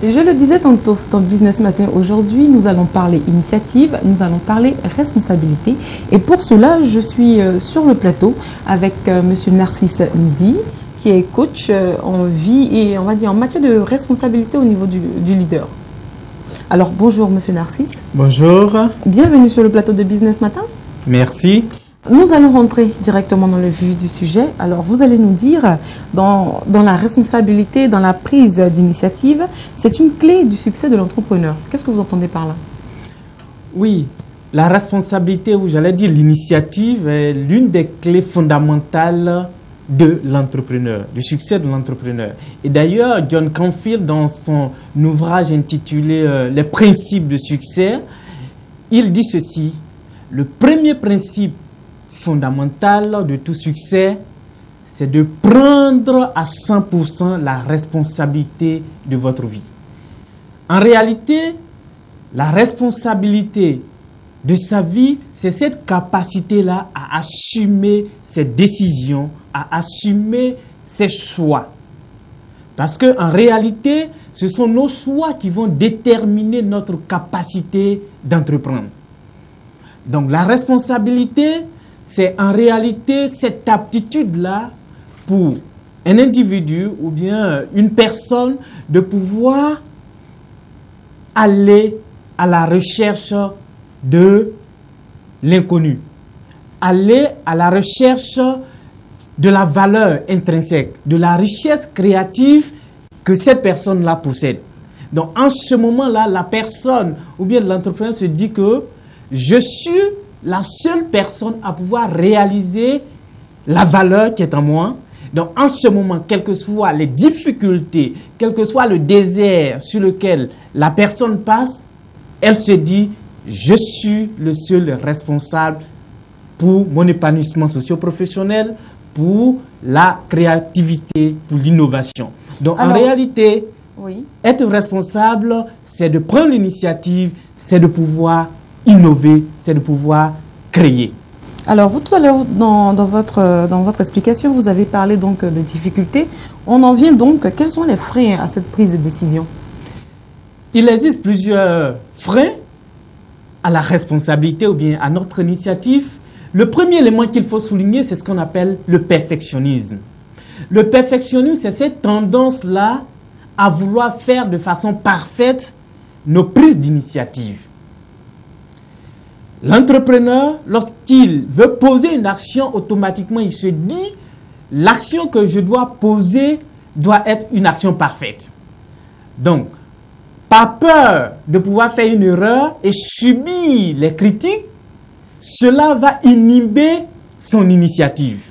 Je le disais tantôt dans Business Matin, aujourd'hui, nous allons parler initiative, nous allons parler responsabilité. Et pour cela, je suis sur le plateau avec Monsieur Narcisse Nzi, qui est coach en vie et on va dire en matière de responsabilité au niveau du leader. Alors, bonjour Monsieur Narcisse. Bonjour. Bienvenue sur le plateau de Business Matin. Merci. Nous allons rentrer directement dans le vif du sujet. Alors, vous allez nous dire, dans la responsabilité, dans la prise d'initiative, c'est une clé du succès de l'entrepreneur. Qu'est-ce que vous entendez par là? Oui, la responsabilité, ou j'allais dire l'initiative, est l'une des clés fondamentales de l'entrepreneur, du succès de l'entrepreneur. Et d'ailleurs, John Canfield, dans son ouvrage intitulé « Les principes de succès », il dit ceci: le premier principe fondamental de tout succès, c'est de prendre à 100% la responsabilité de votre vie. En réalité, la responsabilité de sa vie, c'est cette capacité-là à assumer ses décisions, à assumer ses choix. Parce qu'en réalité, ce sont nos choix qui vont déterminer notre capacité d'entreprendre. Donc la responsabilité, c'est en réalité cette aptitude-là pour un individu ou bien une personne de pouvoir aller à la recherche de l'inconnu, aller à la recherche de la valeur intrinsèque, de la richesse créative que cette personne-là possède. Donc en ce moment-là, la personne ou bien l'entrepreneur se dit que je suis la seule personne à pouvoir réaliser la valeur qui est en moi. Donc, en ce moment, quelles que soient les difficultés, quel que soit le désert sur lequel la personne passe, elle se dit, je suis le seul responsable pour mon épanouissement socio-professionnel, pour la créativité, pour l'innovation. Donc, en réalité, oui, être responsable, c'est de prendre l'initiative, c'est de pouvoir innover, c'est de pouvoir créer. Alors, vous, tout à l'heure, dans votre explication, vous avez parlé donc de difficultés. On en vient donc, quels sont les freins à cette prise de décision? Il existe plusieurs freins à la responsabilité ou bien à notre initiative. Le premier élément qu'il faut souligner, c'est ce qu'on appelle le perfectionnisme. Le perfectionnisme, c'est cette tendance-là à vouloir faire de façon parfaite nos prises d'initiative. L'entrepreneur, lorsqu'il veut poser une action, automatiquement, il se dit, l'action que je dois poser doit être une action parfaite. Donc, pas peur de pouvoir faire une erreur et subir les critiques, cela va inhiber son initiative.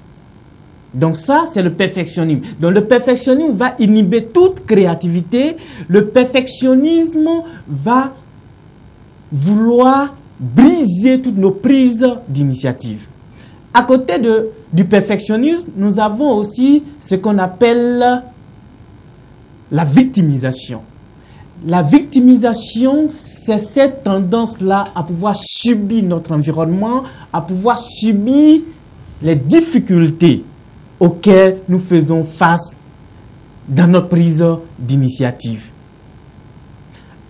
Donc ça, c'est le perfectionnisme. Donc le perfectionnisme va inhiber toute créativité. Le perfectionnisme va vouloir briser toutes nos prises d'initiative. À côté du perfectionnisme, nous avons aussi ce qu'on appelle la victimisation. La victimisation, c'est cette tendance-là à pouvoir subir notre environnement, à pouvoir subir les difficultés auxquelles nous faisons face dans notre prise d'initiative.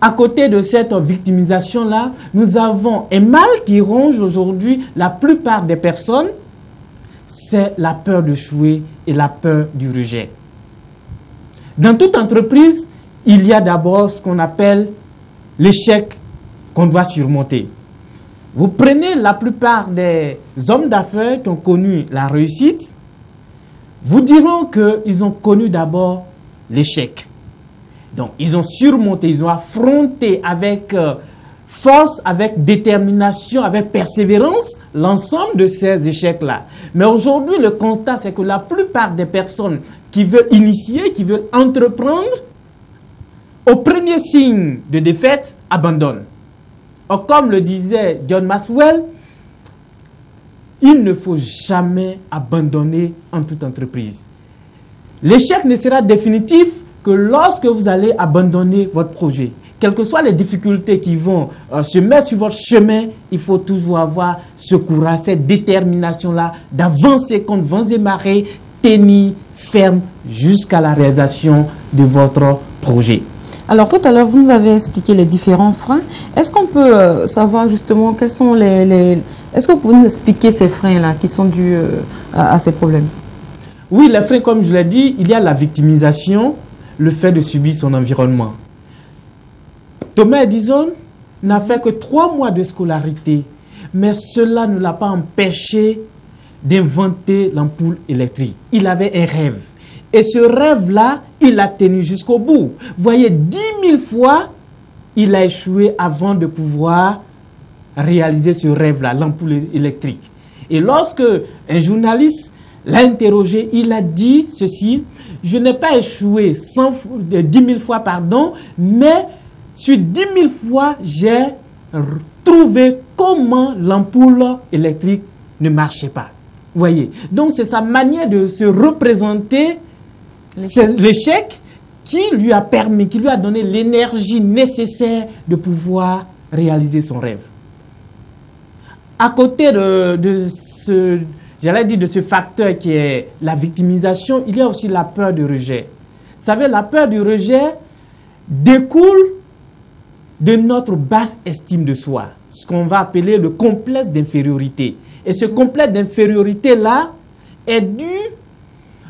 À côté de cette victimisation-là, nous avons un mal qui ronge aujourd'hui la plupart des personnes, c'est la peur d'échouer et la peur du rejet. Dans toute entreprise, il y a d'abord ce qu'on appelle l'échec qu'on doit surmonter. Vous prenez la plupart des hommes d'affaires qui ont connu la réussite, vous diront qu'ils ont connu d'abord l'échec. Donc, ils ont surmonté, ils ont affronté avec force, avec détermination, avec persévérance, l'ensemble de ces échecs-là. Mais aujourd'hui, le constat, c'est que la plupart des personnes qui veulent initier, qui veulent entreprendre, au premier signe de défaite, abandonnent. Or, comme le disait John Maxwell, il ne faut jamais abandonner en toute entreprise. L'échec ne sera définitif que lorsque vous allez abandonner votre projet. Quelles que soient les difficultés qui vont se mettre sur votre chemin, il faut toujours avoir ce courage, cette détermination-là d'avancer contre vents et marées, tenir ferme jusqu'à la réalisation de votre projet. Alors tout à l'heure, vous nous avez expliqué les différents freins. Est-ce qu'on peut savoir justement quels sont Est-ce que vous pouvez nous expliquer ces freins-là qui sont dus à ces problèmes? Oui, les freins, comme je l'ai dit, il y a la victimisation, le fait de subir son environnement. Thomas Edison n'a fait que 3 mois de scolarité, mais cela ne l'a pas empêché d'inventer l'ampoule électrique. Il avait un rêve. Et ce rêve-là, il l'a tenu jusqu'au bout. Vous voyez, 10 000 fois, il a échoué avant de pouvoir réaliser ce rêve-là, l'ampoule électrique. Et lorsque un journaliste l'a interrogé, il a dit ceci: je n'ai pas échoué 10 000 fois, pardon, mais sur 10 000 fois, j'ai trouvé comment l'ampoule électrique ne marchait pas. Vous voyez, donc c'est sa manière de se représenter l'échec qui lui a permis, qui lui a donné l'énergie nécessaire de pouvoir réaliser son rêve. À côté de ce facteur qui est la victimisation, il y a aussi la peur du rejet. Vous savez, la peur du rejet découle de notre basse estime de soi, ce qu'on va appeler le complexe d'infériorité. Et ce complexe d'infériorité-là est dû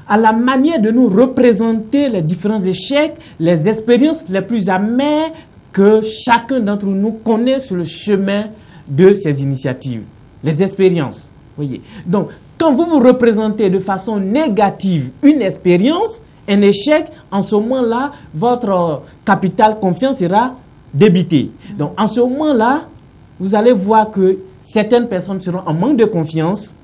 à la manière de nous représenter les différents échecs, les expériences les plus amères que chacun d'entre nous connaît sur le chemin de ces initiatives. Les expériences. Voyez. Donc, quand vous vous représentez de façon négative une expérience, un échec, en ce moment-là, votre capital confiance sera débité. Donc, en ce moment-là, vous allez voir que certaines personnes seront en manque de confiance.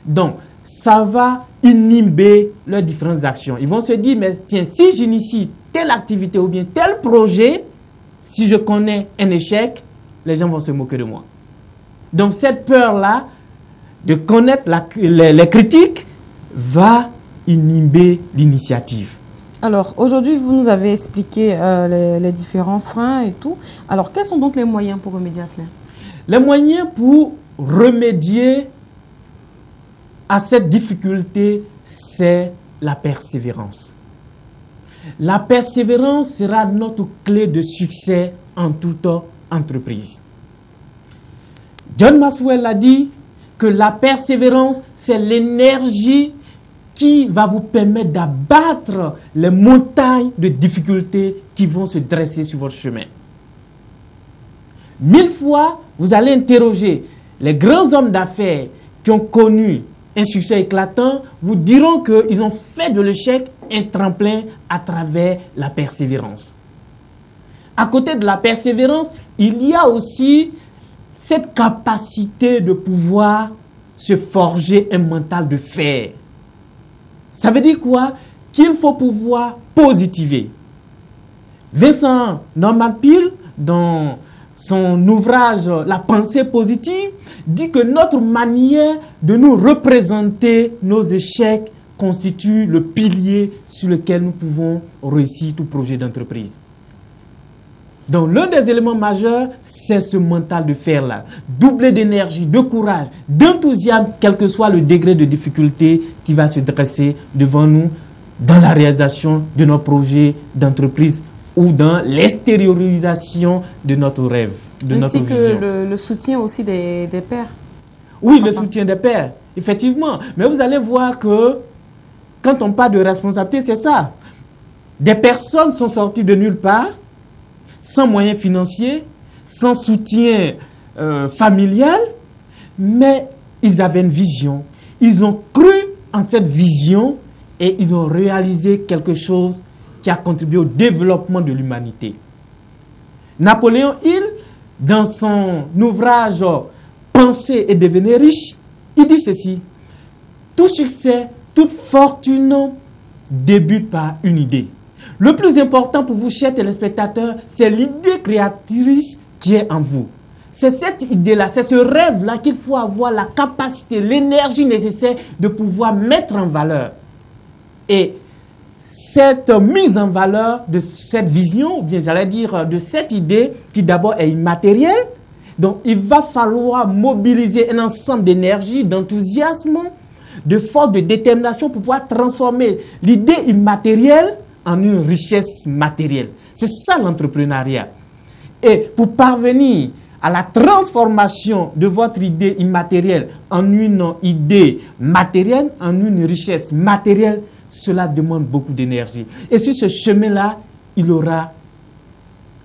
Donc, ça va inhiber leurs différentes actions. Ils vont se dire, mais tiens, si j'initie telle activité ou bien tel projet, si je connais un échec, les gens vont se moquer de moi. Donc, cette peur-là de connaître les critiques va inhiber l'initiative. Alors, aujourd'hui, vous nous avez expliqué les différents freins et tout. Alors, quels sont donc les moyens pour remédier à cela? Les moyens pour remédier à cette difficulté, c'est la persévérance. La persévérance sera notre clé de succès en toute entreprise. John Maxwell a dit que la persévérance, c'est l'énergie qui va vous permettre d'abattre les montagnes de difficultés qui vont se dresser sur votre chemin. 1000 fois, vous allez interroger les grands hommes d'affaires qui ont connu un succès éclatant, vous diront qu'ils ont fait de l'échec un tremplin à travers la persévérance. À côté de la persévérance, il y a aussi cette capacité de pouvoir se forger un mental de fer. Ça veut dire quoi? Qu'il faut pouvoir positiver. Vincent Norman Peale, dans son ouvrage La pensée positive, dit que notre manière de nous représenter nos échecs constitue le pilier sur lequel nous pouvons réussir tout projet d'entreprise. Donc l'un des éléments majeurs, c'est ce mental de fer-là. Doublé d'énergie, de courage, d'enthousiasme, quel que soit le degré de difficulté qui va se dresser devant nous dans la réalisation de nos projets d'entreprise ou dans l'extériorisation de notre rêve, de notre vision. Ainsi que le soutien aussi des pairs. Oui, le soutien des pairs, effectivement. Mais vous allez voir que quand on parle de responsabilité, c'est ça. Des personnes sont sorties de nulle part, sans moyens financiers, sans soutien familial, mais ils avaient une vision. Ils ont cru en cette vision et ils ont réalisé quelque chose qui a contribué au développement de l'humanité. Napoléon Hill, dans son ouvrage « Penser et devenir riche », il dit ceci: tout succès, toute fortune débute par une idée. Le plus important pour vous, chers téléspectateurs, c'est l'idée créatrice qui est en vous. C'est cette idée-là, c'est ce rêve-là qu'il faut avoir la capacité, l'énergie nécessaire de pouvoir mettre en valeur. Et cette mise en valeur de cette vision, ou bien j'allais dire de cette idée qui d'abord est immatérielle, donc il va falloir mobiliser un ensemble d'énergie, d'enthousiasme, de force, de détermination pour pouvoir transformer l'idée immatérielle en une richesse matérielle. C'est ça l'entrepreneuriat. Et pour parvenir à la transformation de votre idée immatérielle en une idée matérielle, en une richesse matérielle, cela demande beaucoup d'énergie. Et sur ce chemin-là, il aura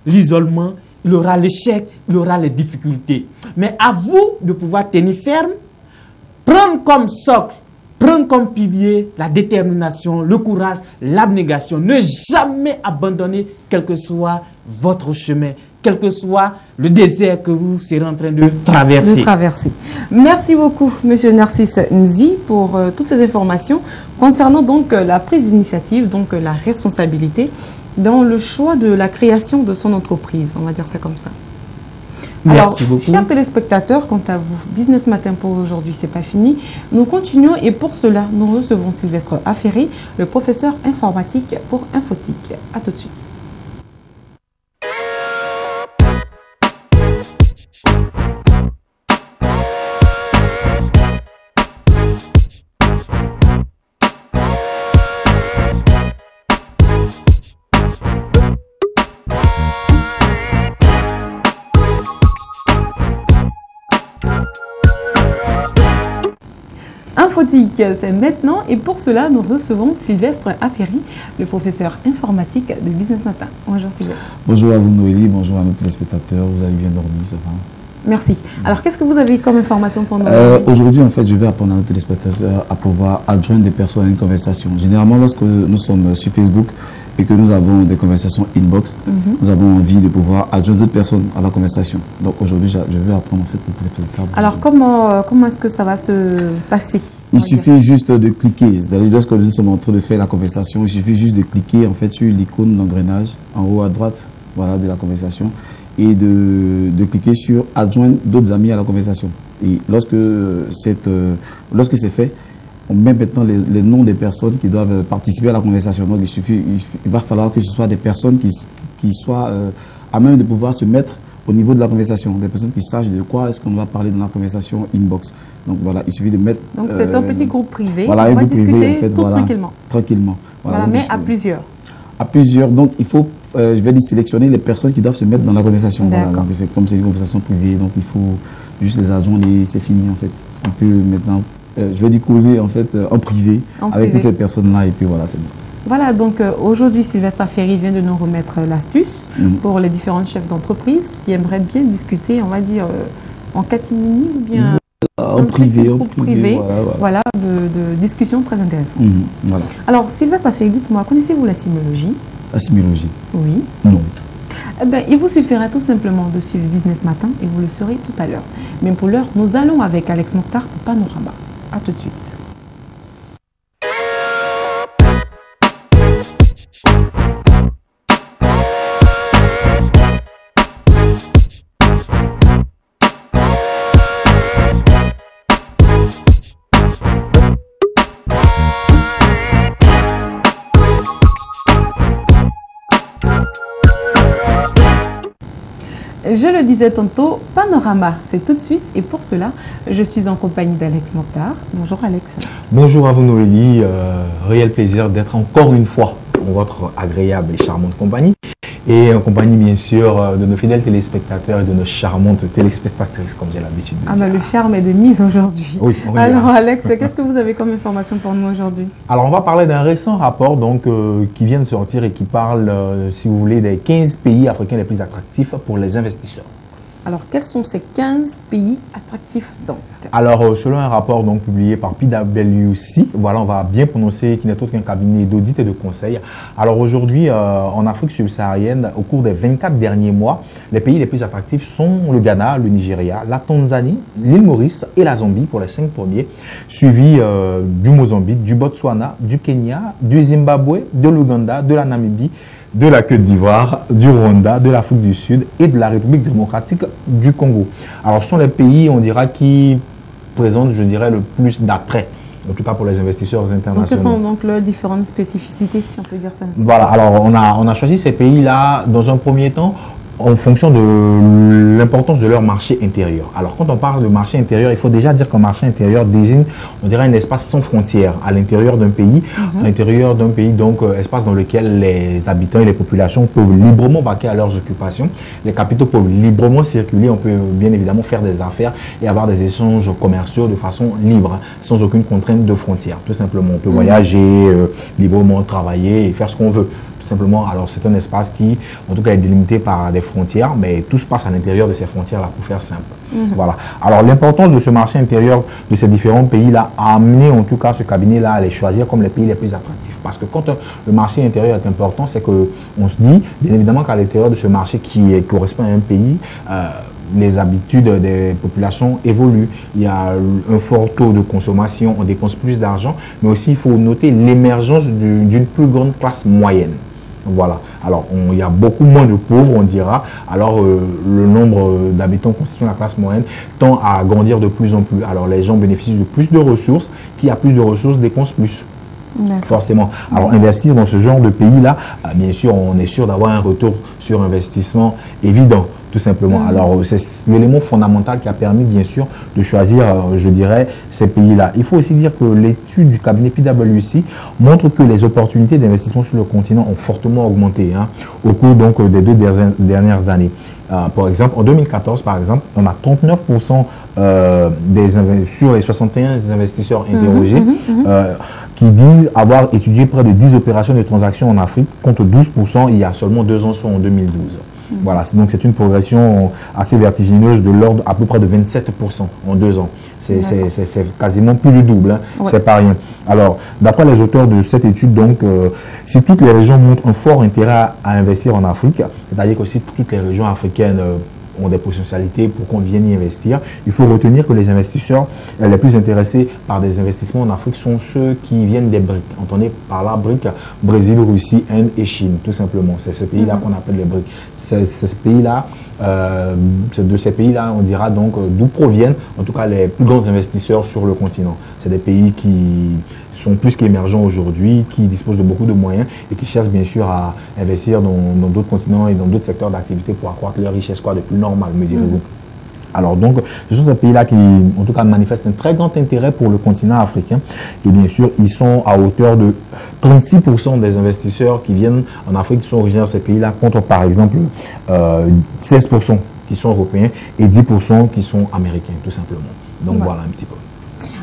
l'isolement, il aura l'échec, il aura les difficultés. Mais à vous de pouvoir tenir ferme, prendre comme socle, prendre comme pilier la détermination, le courage, l'abnégation. Ne jamais abandonner quel que soit votre chemin, quel que soit le désert que vous serez en train de traverser. Merci beaucoup, Monsieur Narcisse Nzi, pour toutes ces informations concernant donc la prise d'initiative, donc la responsabilité dans le choix de la création de son entreprise. On va dire ça comme ça. Merci beaucoup. Chers téléspectateurs, quant à vous, Business Matin pour aujourd'hui, c'est pas fini. Nous continuons et pour cela, nous recevons Sylvestre Affery, le professeur informatique pour Infotique. À tout de suite. Infotique, c'est maintenant et pour cela, nous recevons Sylvestre Affery, le professeur informatique de Business Matin. Bonjour Sylvestre. Bonjour à vous Noélie, bonjour à nos téléspectateurs, vous avez bien dormi, ça va? Merci. Alors, qu'est-ce que vous avez comme information pour nous? Aujourd'hui, en fait, je vais apprendre à nos téléspectateurs à pouvoir adjoindre des personnes à une conversation. Généralement, lorsque nous sommes sur Facebook et que nous avons des conversations inbox, nous avons envie de pouvoir adjoindre d'autres personnes à la conversation. Donc aujourd'hui, je vais apprendre en fait aux téléspectateurs. Alors, comment est-ce que ça va se passer? Il suffit juste de cliquer. Lorsque nous sommes en train de faire la conversation, il suffit juste de cliquer en fait sur l'icône d'engrenage en haut à droite, voilà, de la conversation, et de cliquer sur adjoindre d'autres amis à la conversation. Et lorsque c'est fait, on met maintenant les noms des personnes qui doivent participer à la conversation. Donc il va falloir que ce soit des personnes qui soient à même de pouvoir se mettre au niveau de la conversation, des personnes qui sachent de quoi est-ce qu'on va parler dans la conversation inbox. Donc voilà, il suffit de mettre... Donc c'est un petit groupe privé, voilà, on va groupe discuter privé, en fait, voilà, tranquillement. Tranquillement. Voilà, mais à plusieurs. À plusieurs, donc il faut, je vais dire, sélectionner les personnes qui doivent se mettre dans la conversation. Voilà, donc c'est comme c'est une conversation privée, donc il faut juste les adjoindre et c'est fini en fait. On peut maintenant, je vais dire, causer en fait en privé avec toutes ces personnes-là et puis voilà, c'est bon. Voilà, donc aujourd'hui, Sylvestre Affery vient de nous remettre l'astuce pour les différents chefs d'entreprise qui aimeraient bien discuter, on va dire, en catimini ou bien en privé, voilà, de discussions très intéressantes. Voilà. Alors, Sylvestre Affery, dites-moi, connaissez-vous la sémiologie? La sémiologie? Oui. Non. Eh bien, il vous suffira tout simplement de suivre Business Matin et vous le saurez tout à l'heure. Mais pour l'heure, nous allons avec Alex Mokhtar pour Panorama. À tout de suite. Je le disais tantôt, Panorama, c'est tout de suite et pour cela, je suis en compagnie d'Alex Mokhtar. Bonjour Alex. Bonjour à vous Noélie, réel plaisir d'être encore une fois dans votre agréable et charmante compagnie et en compagnie bien sûr de nos fidèles téléspectateurs et de nos charmantes téléspectatrices comme j'ai l'habitude de dire. Ben, le charme est de mise aujourd'hui. Oui, alors Alex, qu'est-ce que vous avez comme information pour nous aujourd'hui? Alors on va parler d'un récent rapport donc, qui vient de sortir et qui parle, si vous voulez, des 15 pays africains les plus attractifs pour les investisseurs. Alors, quels sont ces 15 pays attractifs donc? Alors, selon un rapport donc, publié par PwC, voilà, on va bien prononcer, qui n'est autre qu'un cabinet d'audit et de conseil. Alors aujourd'hui, en Afrique subsaharienne, au cours des 24 derniers mois, les pays les plus attractifs sont le Ghana, le Nigeria, la Tanzanie, l'île Maurice et la Zambie pour les 5 premiers, suivis du Mozambique, du Botswana, du Kenya, du Zimbabwe, de l'Ouganda, de la Namibie, de la Côte d'Ivoire, du Rwanda, de l'Afrique du Sud et de la République démocratique du Congo. Alors, ce sont les pays, on dira, qui présentent, je dirais, le plus d'attrait, en tout cas pour les investisseurs internationaux. Donc, quelles sont donc leurs différentes spécificités, si on peut dire ça ainsi? Voilà, alors on a choisi ces pays-là, dans un premier temps, en fonction de l'importance de leur marché intérieur. Alors, quand on parle de marché intérieur, il faut déjà dire qu'un marché intérieur désigne, on dirait, un espace sans frontières à l'intérieur d'un pays. À l'intérieur d'un pays, donc, espace dans lequel les habitants et les populations peuvent librement vaquer à leurs occupations. Les capitaux peuvent librement circuler. On peut bien évidemment faire des affaires et avoir des échanges commerciaux de façon libre, sans aucune contrainte de frontières. Tout simplement, on peut voyager librement, travailler et faire ce qu'on veut. Simplement, alors c'est un espace qui, en tout cas, est délimité par des frontières, mais tout se passe à l'intérieur de ces frontières-là, pour faire simple. Voilà. Alors, l'importance de ce marché intérieur de ces différents pays-là a amené, en tout cas, ce cabinet-là à les choisir comme les pays les plus attractifs. Parce que quand le marché intérieur est important, c'est que on se dit, bien évidemment, qu'à l'intérieur de ce marché qui correspond à un pays, les habitudes des populations évoluent. Il y a un fort taux de consommation, on dépense plus d'argent, mais aussi il faut noter l'émergence d'une plus grande classe moyenne. Voilà. Alors, il y a beaucoup moins de pauvres, on dira. Alors, le nombre d'habitants constituant la classe moyenne tend à grandir de plus en plus. Alors, les gens bénéficient de plus de ressources. Qui a plus de ressources dépense plus. Forcément. Alors, investir dans ce genre de pays-là, bien sûr, on est sûr d'avoir un retour sur investissement évident. Tout simplement. Alors, c'est l'élément fondamental qui a permis, bien sûr, de choisir, je dirais, ces pays-là. Il faut aussi dire que l'étude du cabinet PwC montre que les opportunités d'investissement sur le continent ont fortement augmenté au cours donc, des 2 dernières années. Par exemple, en 2014, par exemple, on a 39% sur les 61 investisseurs interrogés qui disent avoir étudié près de 10 opérations de transactions en Afrique, contre 12% il y a seulement 2 ans, soit en 2012. Voilà, donc c'est une progression assez vertigineuse de l'ordre à peu près de 27% en 2 ans. C'est quasiment plus du double, c'est pas rien. Alors, d'après les auteurs de cette étude, donc, si toutes les régions montrent un fort intérêt à investir en Afrique, c'est-à-dire que si toutes les régions africaines ont des potentialités pour qu'on vienne y investir, il faut retenir que les investisseurs les plus intéressés par des investissements en Afrique sont ceux qui viennent des BRIC. Entendez par là BRIC, Brésil, Russie, Inde et Chine, tout simplement. C'est ce pays-là qu'on appelle les BRIC. C'est ce pays-là, de ces pays-là, on dira donc d'où proviennent en tout cas les plus grands investisseurs sur le continent. C'est des pays qui sont plus qu'émergents aujourd'hui, qui disposent de beaucoup de moyens et qui cherchent bien sûr à investir dans d'autres continents et dans d'autres secteurs d'activité pour accroître leur richesse, quoi de plus normal, me direz-vous. Alors donc, ce sont ces pays-là qui, en tout cas, manifestent un très grand intérêt pour le continent africain. Et bien sûr, ils sont à hauteur de 36% des investisseurs qui viennent en Afrique, qui sont originaires de ces pays-là, contre par exemple 16% qui sont européens et 10% qui sont américains, tout simplement. Donc voilà un petit peu.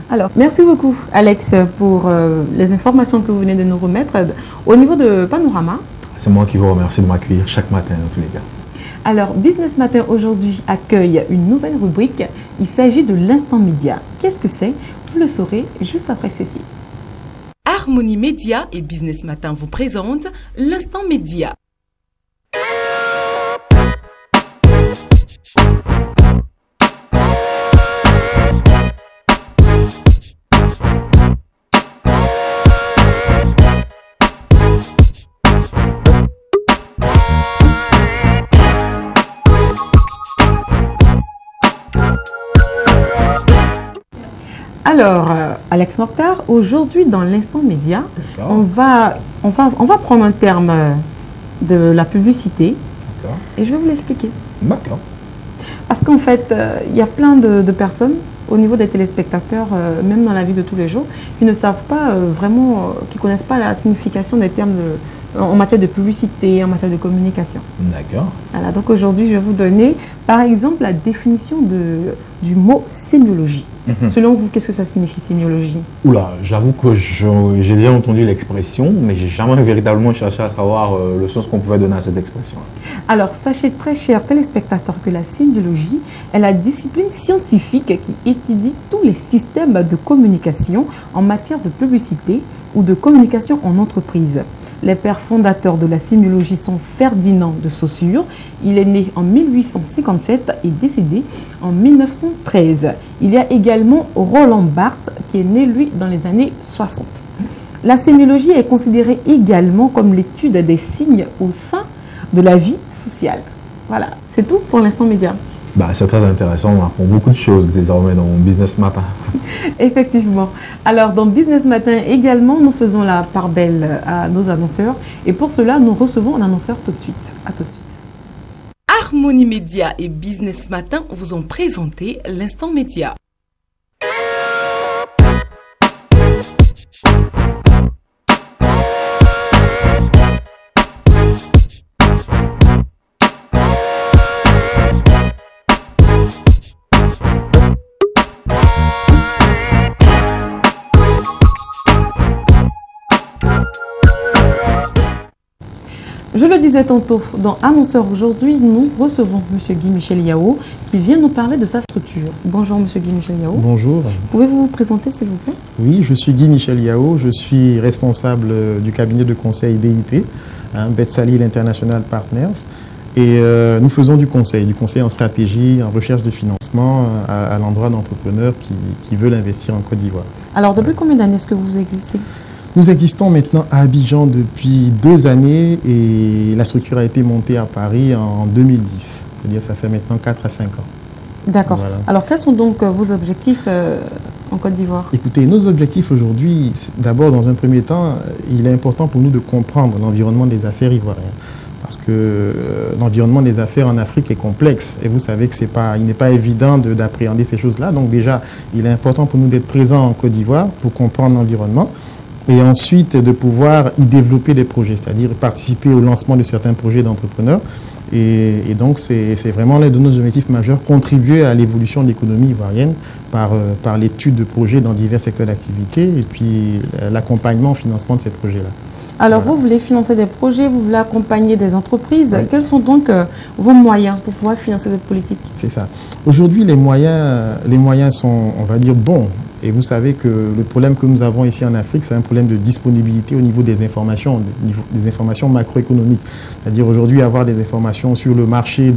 Alors, merci beaucoup Alex pour les informations que vous venez de nous remettre. Au niveau de Panorama, c'est moi qui vous remercie de m'accueillir chaque matin dans tous les cas. Alors, Business Matin aujourd'hui accueille une nouvelle rubrique. Il s'agit de l'instant média. Qu'est-ce que c'est? Vous le saurez juste après ceci. Harmonie Média et Business Matin vous présentent l'instant média. Alors, Alex Mokhtar, aujourd'hui dans l'instant média, on va prendre un terme de la publicité et je vais vous l'expliquer. D'accord. Parce qu'en fait, il y a plein de personnes au niveau des téléspectateurs, même dans la vie de tous les jours, qui ne savent pas vraiment, qui ne connaissent pas la signification des termes en matière de publicité, en matière de communication. D'accord. Voilà, donc aujourd'hui, je vais vous donner, par exemple, la définition du mot sémiologie. Selon vous, qu'est-ce que ça signifie, sémiologie? Oula, j'avoue que j'ai déjà entendu l'expression, mais j'ai jamais véritablement cherché à savoir le sens qu'on pouvait donner à cette expression. Alors, sachez très chers téléspectateurs que la sémiologie est la discipline scientifique qui étudie tous les systèmes de communication en matière de publicité ou de communication en entreprise. Les pères fondateurs de la sémiologie sont Ferdinand de Saussure. Il est né en 1857 et décédé en 1913. Il y a également Roland Barthes qui est né, lui, dans les années 60. La sémiologie est considérée également comme l'étude des signes au sein de la vie sociale. Voilà, c'est tout pour l'instant média. Bah, c'est très intéressant, on apprend beaucoup de choses désormais dans Business Matin. Effectivement. Alors, dans Business Matin également, nous faisons la part belle à nos annonceurs. Et pour cela, nous recevons un annonceur tout de suite. À tout de suite. Harmonie Média et Business Matin vous ont présenté l'Instant Média. Je le disais tantôt, dans Annonceur aujourd'hui, nous recevons M. Guy-Michel Yao qui vient nous parler de sa structure. Bonjour M. Guy-Michel Yao. Bonjour. Pouvez-vous vous présenter s'il vous plaît? Oui, je suis Guy-Michel Yao, je suis responsable du cabinet de conseil BIP, Betsalil International Partners. Et nous faisons du conseil en stratégie, en recherche de financement à l'endroit d'entrepreneurs qui veulent investir en Côte d'Ivoire. Alors depuis combien d'années est-ce que vous existez? Nous existons maintenant à Abidjan depuis 2 années et la structure a été montée à Paris en 2010. C'est-à-dire ça fait maintenant 4 à 5 ans. D'accord. Voilà. Alors quels sont donc vos objectifs en Côte d'Ivoire? Écoutez, nos objectifs aujourd'hui, d'abord dans un premier temps, il est important pour nous de comprendre l'environnement des affaires ivoiriennes. Parce que l'environnement des affaires en Afrique est complexe et vous savez que il n'est pas évident d'appréhender ces choses-là. Donc déjà, il est important pour nous d'être présents en Côte d'Ivoire pour comprendre l'environnement. Et ensuite de pouvoir y développer des projets, c'est-à-dire participer au lancement de certains projets d'entrepreneurs. Et donc, c'est vraiment l'un de nos objectifs majeurs, contribuer à l'évolution de l'économie ivoirienne par l'étude de projets dans divers secteurs d'activité et puis l'accompagnement au financement de ces projets-là. Alors, voilà. Vous voulez financer des projets, vous voulez accompagner des entreprises. Oui. Quels sont donc vos moyens pour pouvoir financer cette politique? C'est ça. Aujourd'hui, les moyens sont, on va dire, bons. Et vous savez que le problème que nous avons ici en Afrique, c'est un problème de disponibilité au niveau des informations macroéconomiques. C'est-à-dire aujourd'hui avoir des informations sur le marché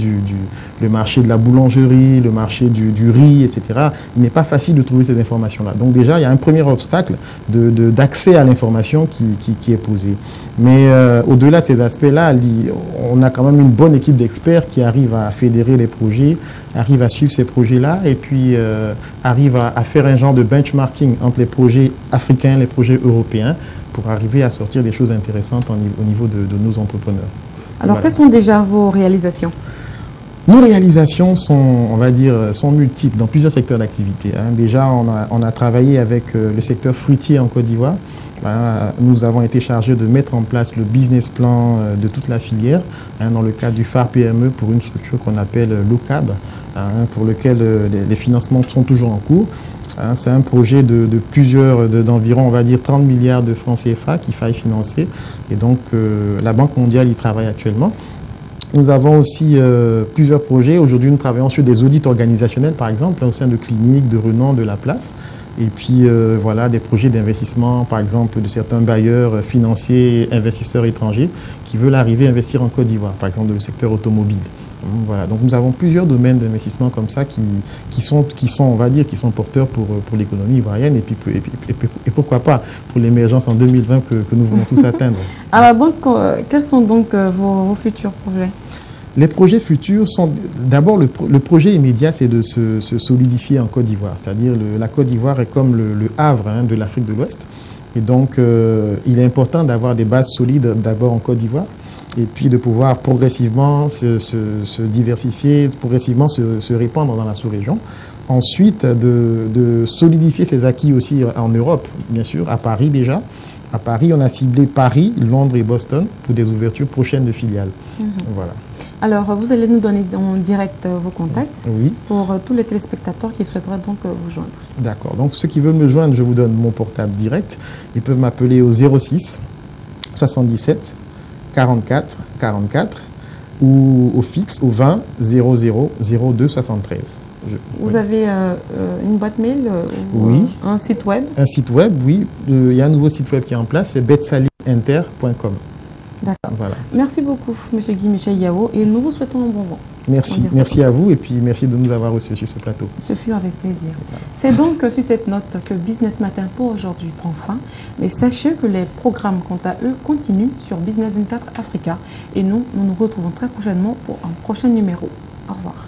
le marché de la boulangerie, le marché du riz, etc. Il n'est pas facile de trouver ces informations-là. Donc déjà, il y a un premier obstacle d'accès à l'information qui est posé. Mais au-delà de ces aspects-là, on a quand même une bonne équipe d'experts qui arrive à fédérer les projets, arrive à suivre ces projets-là et puis arrive à faire un genre de benchmarking entre les projets africains et les projets européens pour arriver à sortir des choses intéressantes au niveau de nos entrepreneurs. Alors, Voilà. quelles sont déjà vos réalisations? Nos réalisations sont multiples dans plusieurs secteurs d'activité. Déjà, on a travaillé avec le secteur fruitier en Côte d'Ivoire. Nous avons été chargés de mettre en place le business plan de toute la filière dans le cadre du phare PME pour une structure qu'on appelle l'OCAB, pour lequel les financements sont toujours en cours. C'est un projet d'environ, on va dire, 30 milliards de francs CFA qu'il faille financer. Et donc, la Banque mondiale y travaille actuellement. Nous avons aussi plusieurs projets. Aujourd'hui, nous travaillons sur des audits organisationnels, par exemple, au sein de cliniques, de renom, de la place. Et puis, voilà, des projets d'investissement, par exemple, de certains bailleurs financiers, investisseurs étrangers qui veulent arriver à investir en Côte d'Ivoire, par exemple, dans le secteur automobile. Voilà. Donc, nous avons plusieurs domaines d'investissement comme ça qui sont, on va dire, qui sont porteurs pour l'économie ivoirienne et pourquoi pas pour l'émergence en 2020 que nous voulons tous atteindre. Alors, donc, quels sont donc vos futurs projets? Les projets futurs sont d'abord le projet immédiat, c'est de se solidifier en Côte d'Ivoire. C'est-à-dire la Côte d'Ivoire est comme le havre de l'Afrique de l'Ouest. Et donc, il est important d'avoir des bases solides d'abord en Côte d'Ivoire et puis de pouvoir progressivement se diversifier, progressivement se répandre dans la sous-région. Ensuite, de solidifier ses acquis aussi en Europe, bien sûr, à Paris déjà. À Paris, on a ciblé Paris, Londres et Boston pour des ouvertures prochaines de filiales. Voilà. Alors, vous allez nous donner en direct vos contacts Oui. pour tous les téléspectateurs qui souhaiteraient donc vous joindre. D'accord. Donc, ceux qui veulent me joindre, je vous donne mon portable direct. Ils peuvent m'appeler au 06 77 44 44 ou au fixe au 20 00 02 73. Vous avez une boîte mail ou Oui. un site web? Un site web, oui. Il y a un nouveau site web qui est en place, c'est betsalilinter.com. D'accord. Voilà. Merci beaucoup, M. Guy-Michel Yao, et nous vous souhaitons un bon vent. Merci. Merci à vous et puis merci de nous avoir reçus sur ce plateau. Ce fut avec plaisir. C'est donc sur cette note que Business Matin pour aujourd'hui prend fin. Mais sachez que les programmes, quant à eux, continuent sur Business 24 Africa. Et nous nous retrouvons très prochainement pour un prochain numéro. Au revoir.